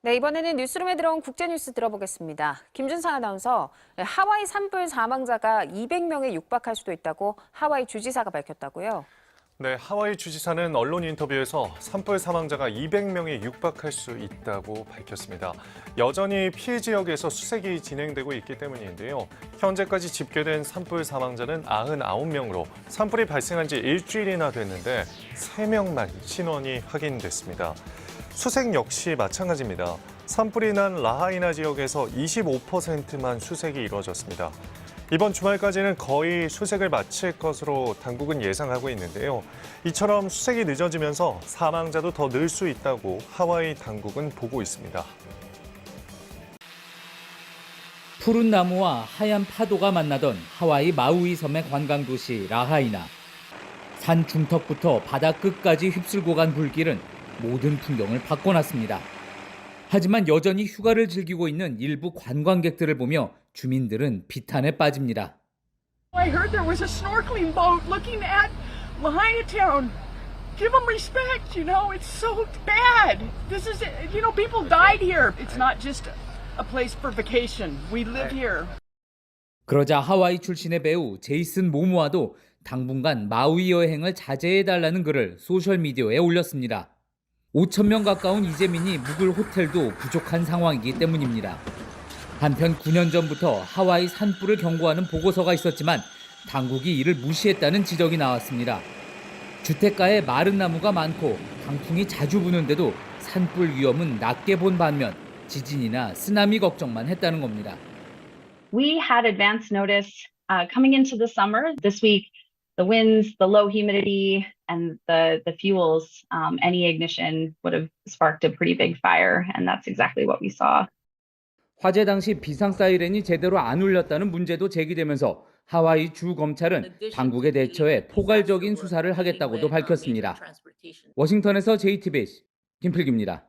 네, 이번에는 뉴스룸에 들어온 국제뉴스 들어보겠습니다. 김준상 아나운서, 하와이 산불 사망자가 200명에 육박할 수도 있다고 하와이 주지사가 밝혔다고요? 네, 하와이 주지사는 언론 인터뷰에서 산불 사망자가 200명에 육박할 수 있다고 밝혔습니다. 여전히 피해 지역에서 수색이 진행되고 있기 때문인데요. 현재까지 집계된 산불 사망자는 99명으로 산불이 발생한 지 일주일이나 됐는데 3명만 신원이 확인됐습니다. 수색 역시 마찬가지입니다. 산불이 난 라하이나 지역에서 25%만 수색이 이루어졌습니다. 이번 주말까지는 거의 수색을 마칠 것으로 당국은 예상하고 있는데요. 이처럼 수색이 늦어지면서 사망자도 더 늘 수 있다고 하와이 당국은 보고 있습니다. 푸른 나무와 하얀 파도가 만나던 하와이 마우이 섬의 관광도시 라하이나. 산 중턱부터 바다 끝까지 휩쓸고 간 불길은 모든 풍경을 바꿔놨습니다. 하지만 여전히 휴가를 즐기고 있는 일부 관광객들을 보며 주민들은 비탄에 빠집니다. I heard there was a snorkeling boat looking at Lahaina town. Give them respect, it's so bad. This is, people died here. It's not just a place for vacation. We live here. 그러자 하와이 출신의 배우 제이슨 모모아도 당분간 마우이 여행을 자제해달라는 글을 소셜미디어에 올렸습니다. 5,000명 가까운 이재민이 묵을 호텔도 부족한 상황이기 때문입니다. 한편 9년 전부터 하와이 산불을 경고하는 보고서가 있었지만 당국이 이를 무시했다는 지적이 나왔습니다. 주택가에 마른 나무가 많고 강풍이 자주 부는데도 산불 위험은 낮게 본 반면 지진이나 쓰나미 걱정만 했다는 겁니다. We had advance notice coming into the summer. This week, the winds, the low humidity, and the fuels, any ignition would have sparked a pretty big fire, and that's exactly what we saw. 화재 당시 비상 사이렌이 제대로 안 울렸다는 문제도 제기되면서 하와이 주 검찰은 당국의 대처에 포괄적인 수사를 하겠다고도 밝혔습니다. 워싱턴에서 JTBC 김필기입니다.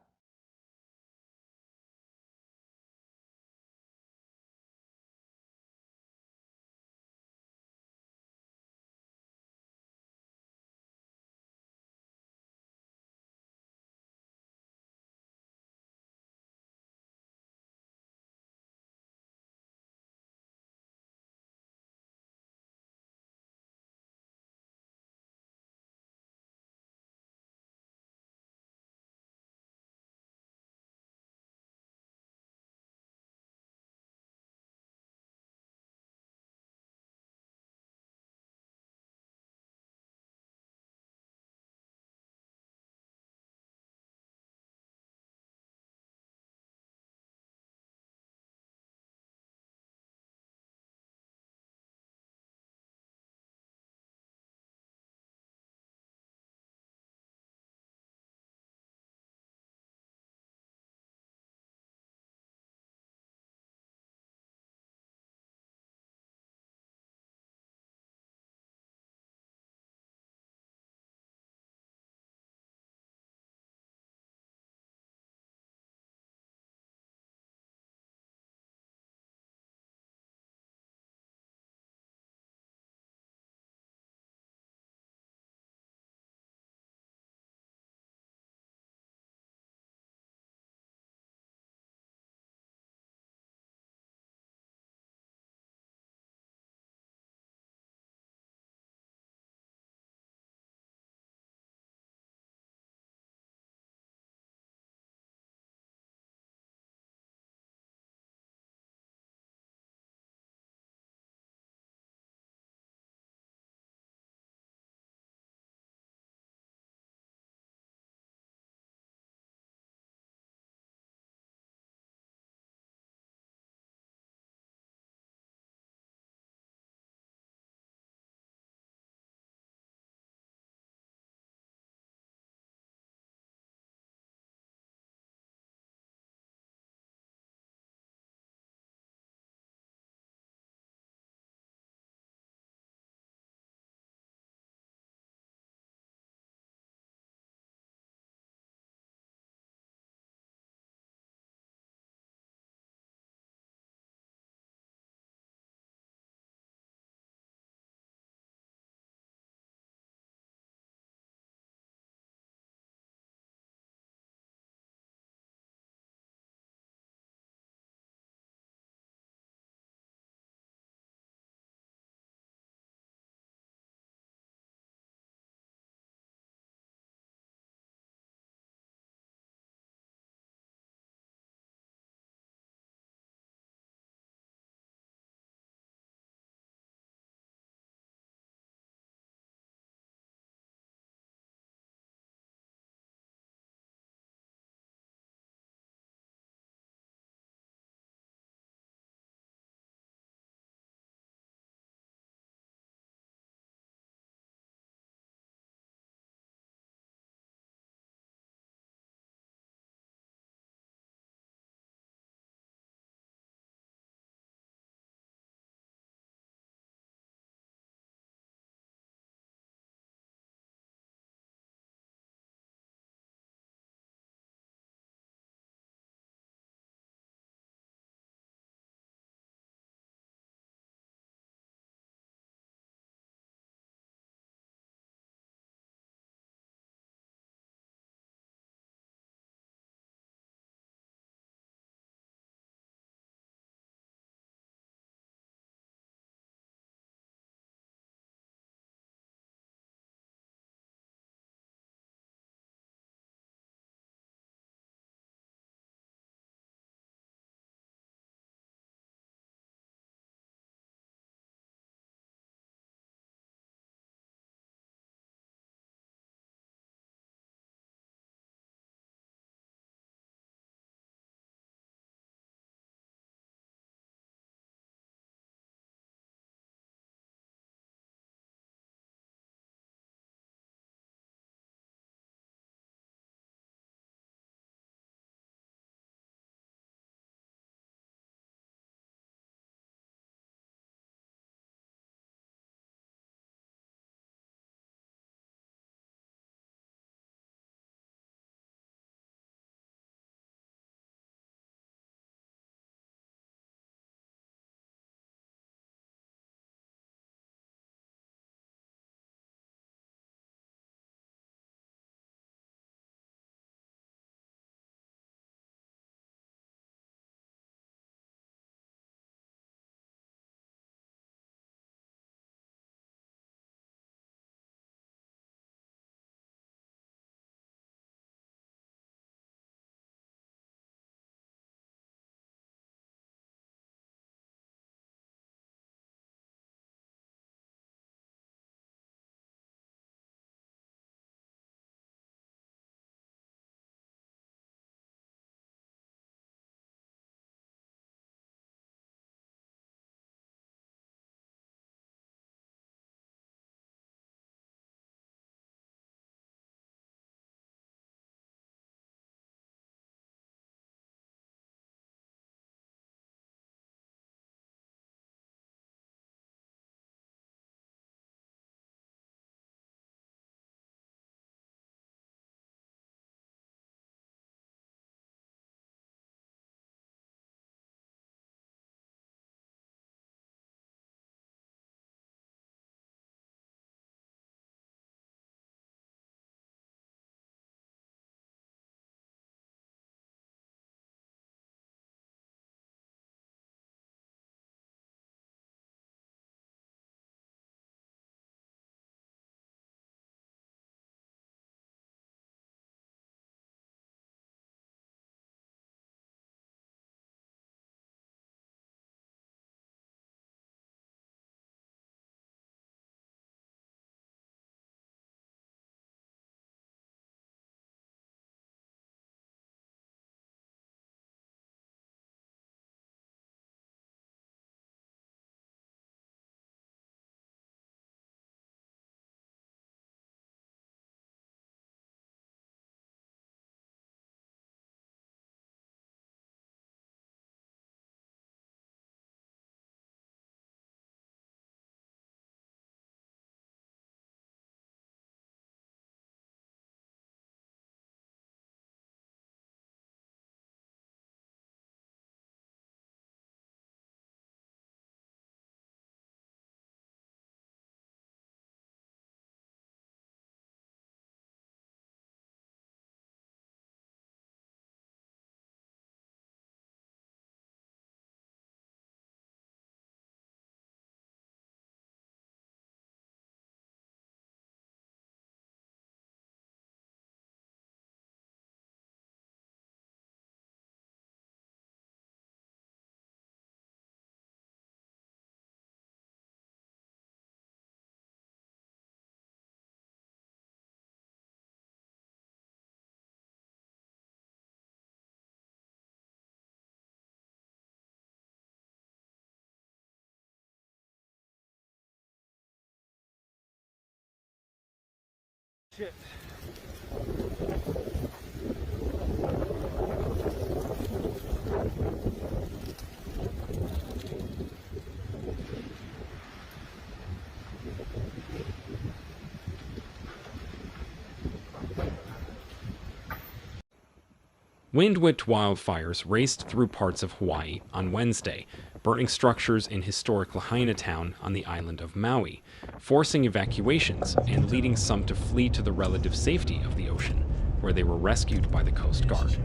Wind-whipped wildfires raced through parts of Hawaii on Wednesday, burning structures in historic Lahaina town on the island of Maui, forcing evacuations and leading some to flee to the relative safety of the ocean, where they were rescued by the Coast Guard.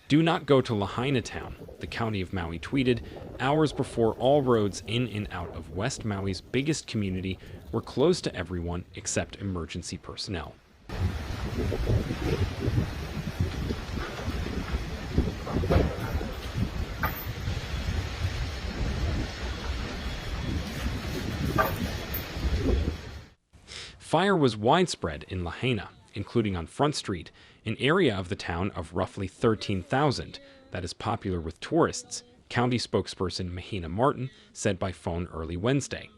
"Do not go to Lahaina town," the county of Maui tweeted, hours before all roads in and out of West Maui's biggest community were closed to everyone except emergency personnel. Fire was widespread in Lahaina, including on Front Street, an area of the town of roughly 13,000 that is popular with tourists, county spokesperson Mahina Martin said by phone early Wednesday.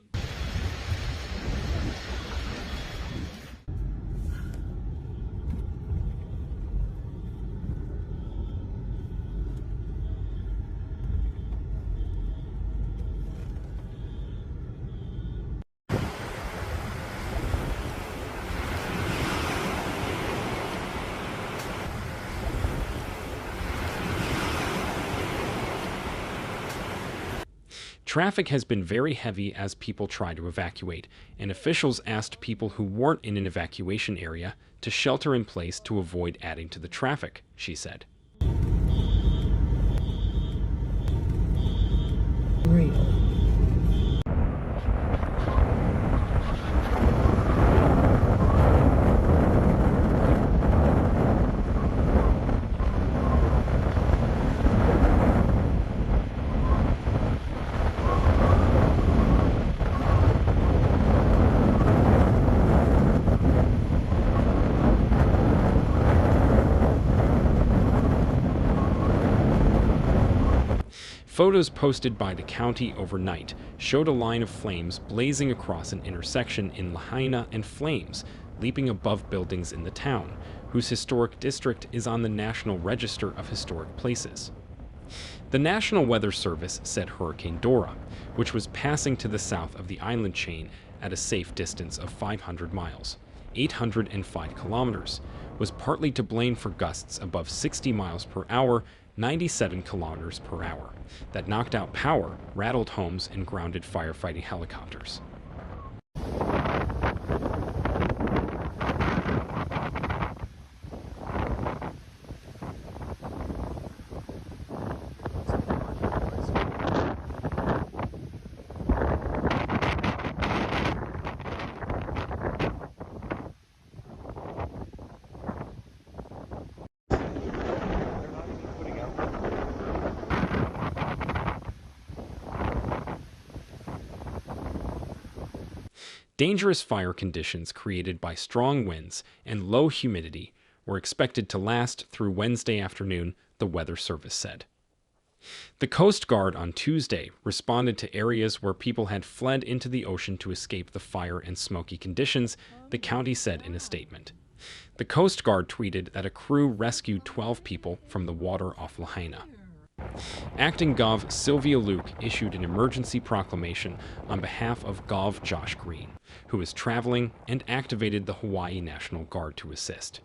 Traffic has been very heavy as people try to evacuate, and officials asked people who weren't in an evacuation area to shelter in place to avoid adding to the traffic, she said. Photos posted by the county overnight showed a line of flames blazing across an intersection in Lahaina and flames leaping above buildings in the town, whose historic district is on the National Register of Historic Places. The National Weather Service said Hurricane Dora, which was passing to the south of the island chain at a safe distance of 500 miles, 805 kilometers, was partly to blame for gusts above 60 miles per hour, 97 kilometers per hour, that knocked out power, rattled homes, and grounded firefighting helicopters. Dangerous fire conditions created by strong winds and low humidity were expected to last through Wednesday afternoon, the Weather Service said. The Coast Guard on Tuesday responded to areas where people had fled into the ocean to escape the fire and smoky conditions, the county said in a statement. The Coast Guard tweeted that a crew rescued 12 people from the water off Lahaina. Acting Gov Sylvia Luke issued an emergency proclamation on behalf of Gov Josh Green, who is traveling, and activated the Hawaii National Guard to assist.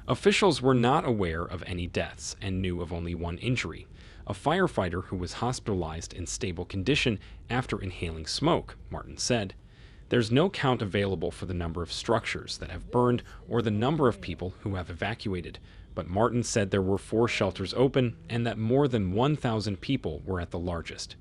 Officials were not aware of any deaths and knew of only one injury, a firefighter who was hospitalized in stable condition after inhaling smoke, Martin said. There's no count available for the number of structures that have burned or the number of people who have evacuated, but Martin said there were 4 shelters open and that more than 1,000 people were at the largest.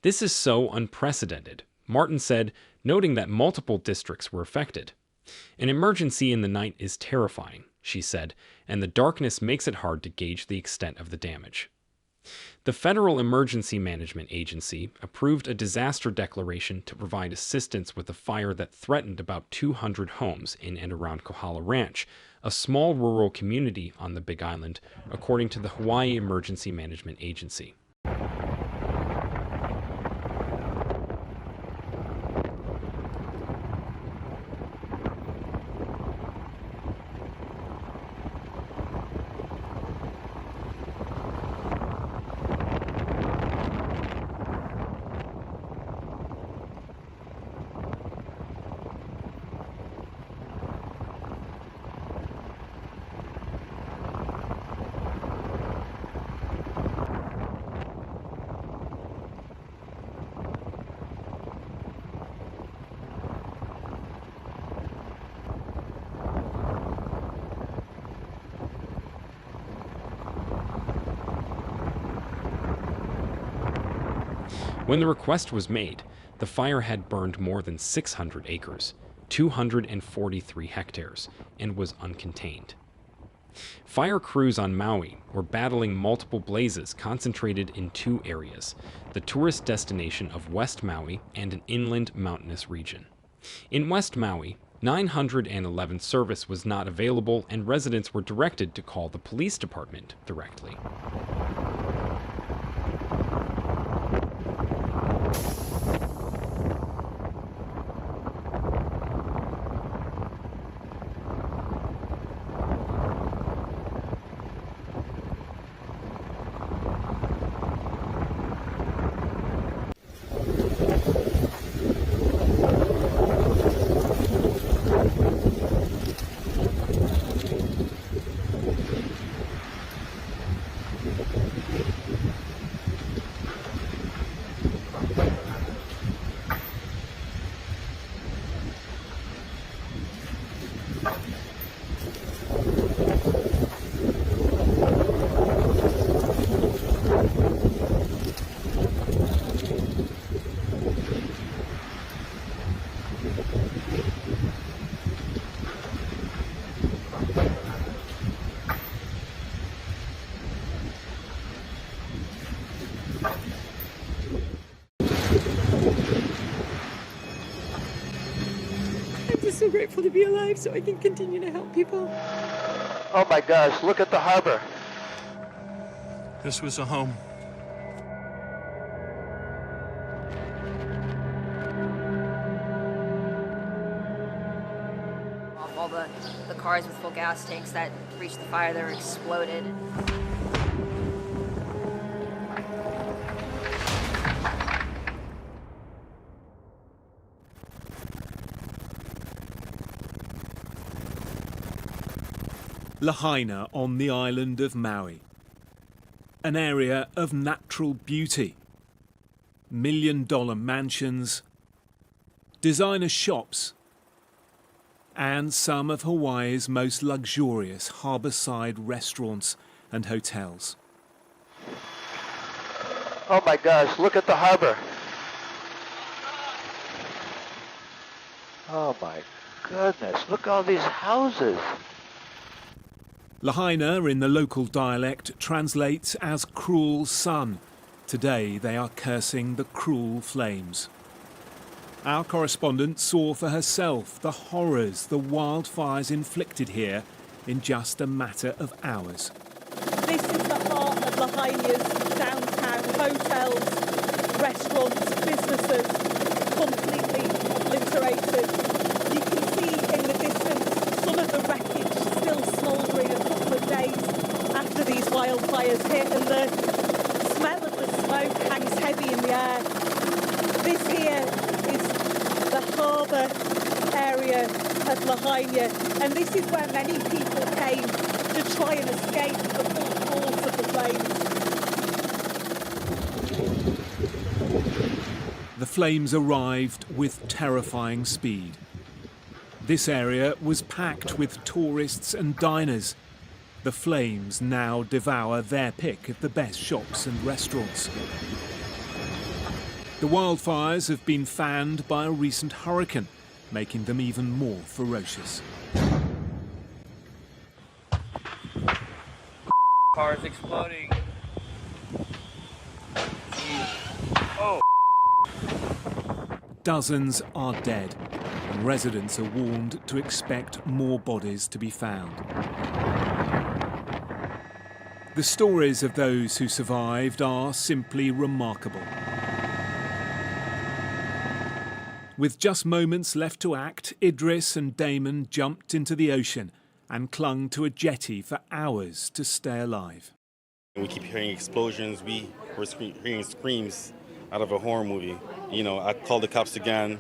This is so unprecedented, Martin said, noting that multiple districts were affected. An emergency in the night is terrifying, she said, and the darkness makes it hard to gauge the extent of the damage. The Federal Emergency Management Agency approved a disaster declaration to provide assistance with a fire that threatened about 200 homes in and around Kohala Ranch, a small rural community on the Big Island, according to the Hawaii Emergency Management Agency. When the request was made, the fire had burned more than 600 acres, 243 hectares, and was uncontained. Fire crews on Maui were battling multiple blazes concentrated in 2 areas, the tourist destination of West Maui and an inland mountainous region. In West Maui, 911 service was not available and residents were directed to call the police department directly. I'm just so grateful to be alive so I can continue to help people. Oh my gosh, look at the harbor. This was a home. All the cars with full gas tanks that reached the fire, they were exploded. Lahaina on the island of Maui, an area of natural beauty, million-dollar mansions, designer shops, and some of Hawaii's most luxurious harborside restaurants and hotels. Oh my gosh, look at the harbor. Oh my goodness, look at all these houses. Lahaina, in the local dialect, translates as cruel sun. Today they are cursing the cruel flames. Our correspondent saw for herself the horrors the wildfires inflicted here in just a matter of hours. This is the heart of Lahaina's downtown. Hotels, restaurants, businesses completely obliterated. You can see in the distance some of the wreckage still smouldering a couple of days after these wildfires hit, and the smell of the smoke hangs heavy in the air. This here is the harbour area of Lahaina, and this is where many people came to try and escape the full force of the flames. The flames arrived with terrifying speed. This area was packed with tourists and diners. The flames now devour their pick of the best shops and restaurants. The wildfires have been fanned by a recent hurricane, making them even more ferocious. Cars exploding. Oh. Dozens are dead, and residents are warned to expect more bodies to be found. The stories of those who survived are simply remarkable. With just moments left to act, Idris and Damon jumped into the ocean and clung to a jetty for hours to stay alive. We keep hearing explosions. We were hearing screams out of a horror movie. You know, I called the cops again.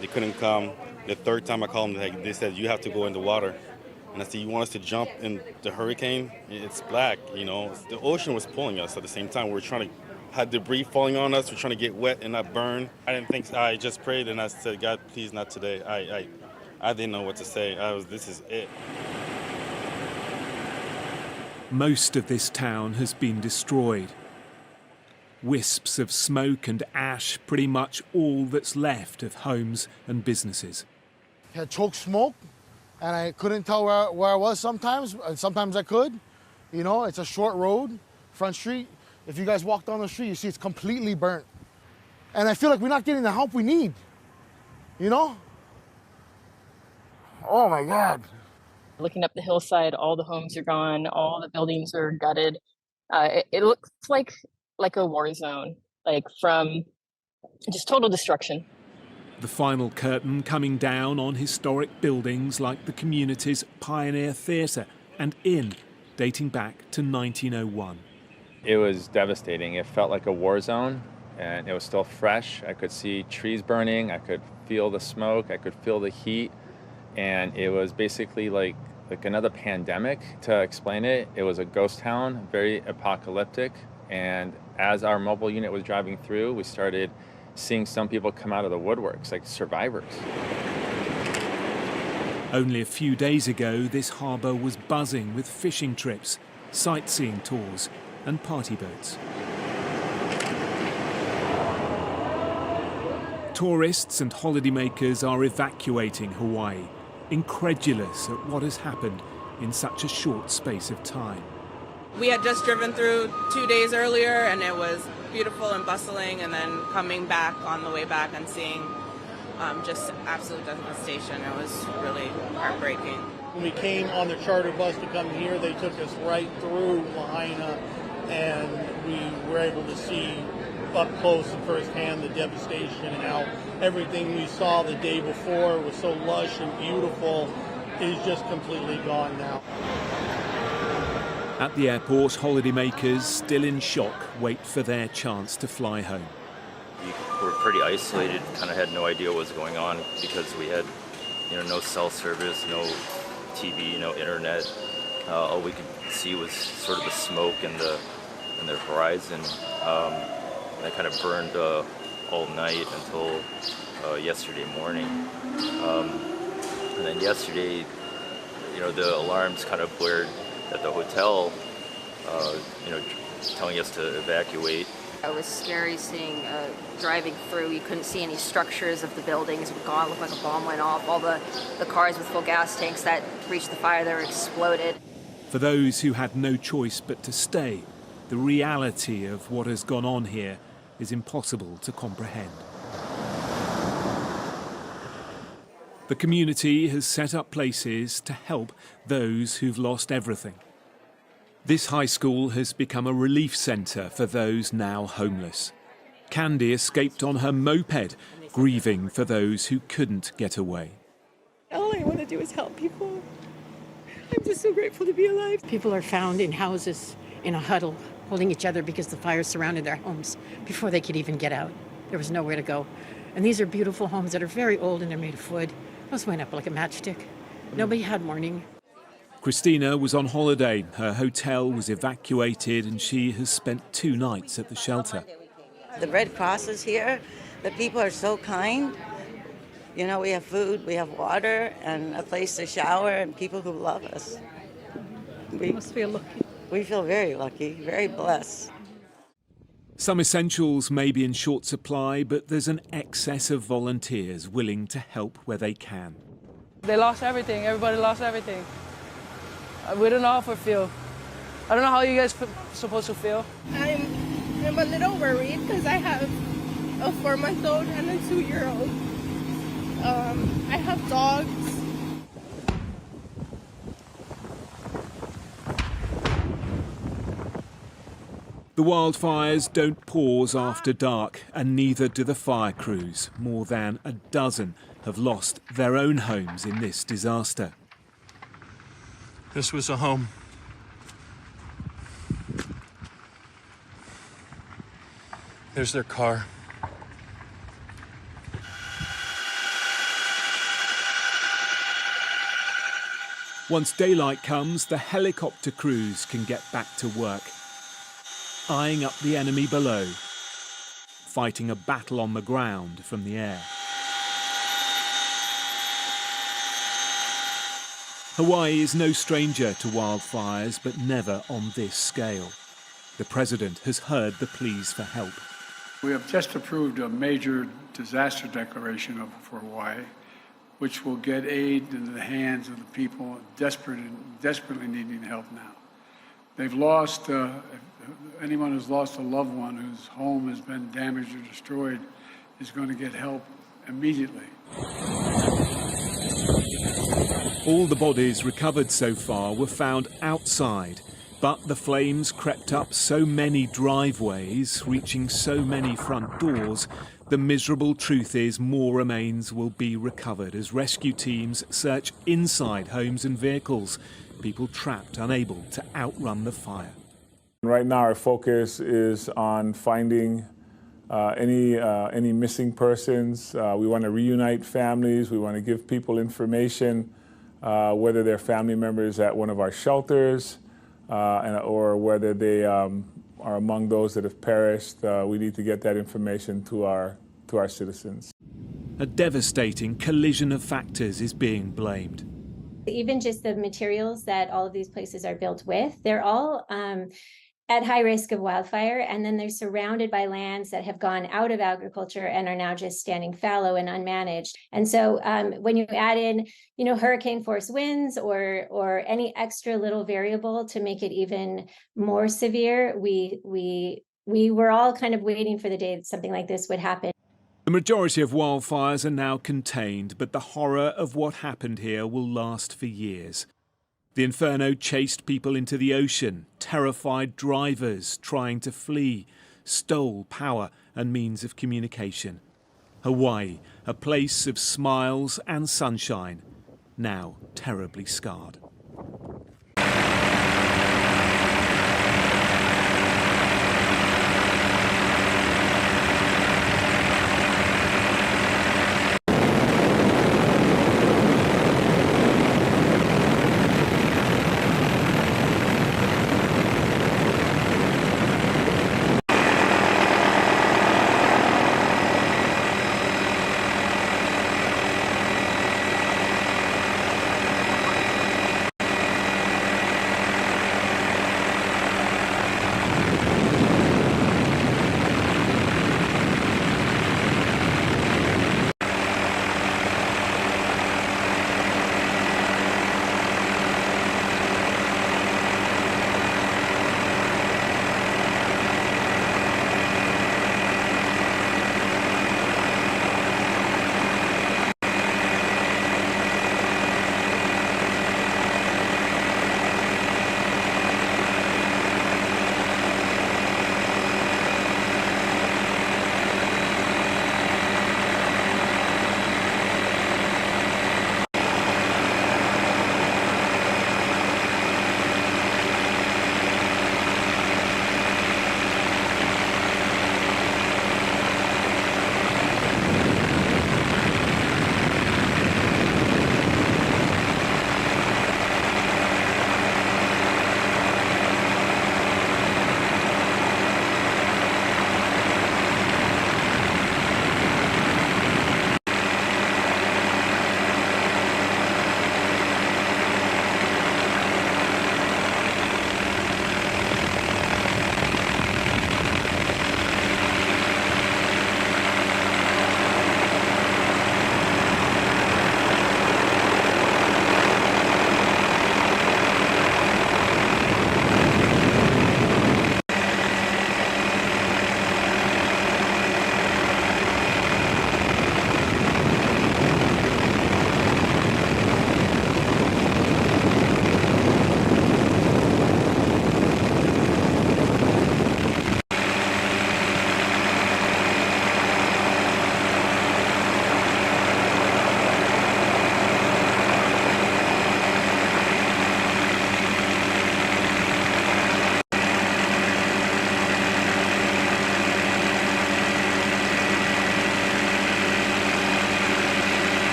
They couldn't come. The third time I called them, they said, you have to go in the water. And I said, you want us to jump in the hurricane? It's black, you know. The ocean was pulling us at the same time. We were trying to had debris falling on us. We're trying to get wet and not burn. I didn't think, I just prayed and I said, God, please not today. I didn't know what to say. This is it. Most of this town has been destroyed. Wisps of smoke and ash, pretty much all that's left of homes and businesses. I had choke smoke, and I couldn't tell where I was sometimes, and sometimes I could. You know, it's a short road, front street. If you guys walk down the street, you see it's completely burnt. And I feel like we're not getting the help we need, you know? Oh my God. Looking up the hillside, all the homes are gone, all the buildings are gutted. It looks like a war zone, like from just total destruction. The final curtain coming down on historic buildings like the community's Pioneer Theatre and Inn, dating back to 1901. It was devastating. It felt like a war zone, and it was still fresh. I could see trees burning, I could feel the smoke, I could feel the heat, and it was basically like another pandemic. To explain it, it was a ghost town, very apocalyptic, and as our mobile unit was driving through, we started seeing some people come out of the woodworks, like survivors. Only a few days ago, this harbour was buzzing with fishing trips, sightseeing tours, and party boats. Tourists and holidaymakers are evacuating Hawaii, incredulous at what has happened in such a short space of time. We had just driven through 2 days earlier, and it was beautiful and bustling, and then coming back on the way back and seeing just absolute devastation. It was really heartbreaking. When we came on the charter bus to come here, they took us right through Lahaina, and we were able to see up close and firsthand the devastation and how everything we saw the day before was so lush and beautiful is just completely gone now. At the airport, holidaymakers, still in shock, wait for their chance to fly home. We were pretty isolated, kind of had no idea what was going on because we had, no cell service, no TV, no internet. All we could see was sort of the smoke and the horizon. That kind of burned all night until yesterday morning. And then yesterday, the alarms kind of blared at the hotel, telling us to evacuate. It was scary seeing, driving through, you couldn't see any structures of the buildings. It looked like a bomb went off. All the cars with full gas tanks that reached the fire, they were exploded. For those who had no choice but to stay, the reality of what has gone on here is impossible to comprehend. The community has set up places to help those who've lost everything. This high school has become a relief centre for those now homeless. Candy escaped on her moped, grieving for those who couldn't get away. All I want to do is help people. I'm just so grateful to be alive. People are found in houses in a huddle, holding each other because the fire surrounded their homes before they could even get out. There was nowhere to go. And these are beautiful homes that are very old and they're made of wood. Those went up like a matchstick. Nobody had warning. Christina was on holiday. Her hotel was evacuated and she has spent 2 nights at the shelter. The Red Cross is here. The people are so kind. You know, we have food, we have water, and a place to shower, and people who love us. We must feel lucky. We feel very lucky, very blessed. Some essentials may be in short supply, but there's an excess of volunteers willing to help where they can. They lost everything. Everybody lost everything. We don't know how to feel. I don't know how you guys supposed to feel. I'm a little worried because I have a 4-month-old and a 2-year-old. I have dogs. The wildfires don't pause after dark, and neither do the fire crews. More than a dozen have lost their own homes in this disaster. This was a home. There's their car. Once daylight comes, the helicopter crews can get back to work, eyeing up the enemy below, fighting a battle on the ground from the air. Hawaii is no stranger to wildfires, but never on this scale. The president has heard the pleas for help. We have just approved a major disaster declaration for Hawaii, which will get aid into the hands of the people desperately needing help now. They've lost, anyone who's lost a loved one whose home has been damaged or destroyed is going to get help immediately. All the bodies recovered so far were found outside, but the flames crept up so many driveways, reaching so many front doors. The miserable truth is more remains will be recovered as rescue teams search inside homes and vehicles, people trapped, unable to outrun the fire. Right now our focus is on finding any missing persons. We want to reunite families. We want to give people information, whether they're family members at one of our shelters or whether they are among those that have perished. We need to get that information to our citizens. A devastating collision of factors is being blamed. Even just the materials that all of these places are built with, they're all at high risk of wildfire, and then they're surrounded by lands that have gone out of agriculture and are now just standing fallow and unmanaged. And so when you add in, hurricane force winds or any extra little variable to make it even more severe, we were all kind of waiting for the day that something like this would happen. The majority of wildfires are now contained, but the horror of what happened here will last for years. The inferno chased people into the ocean, terrified drivers trying to flee, stole power and means of communication. Hawaii, a place of smiles and sunshine, now terribly scarred.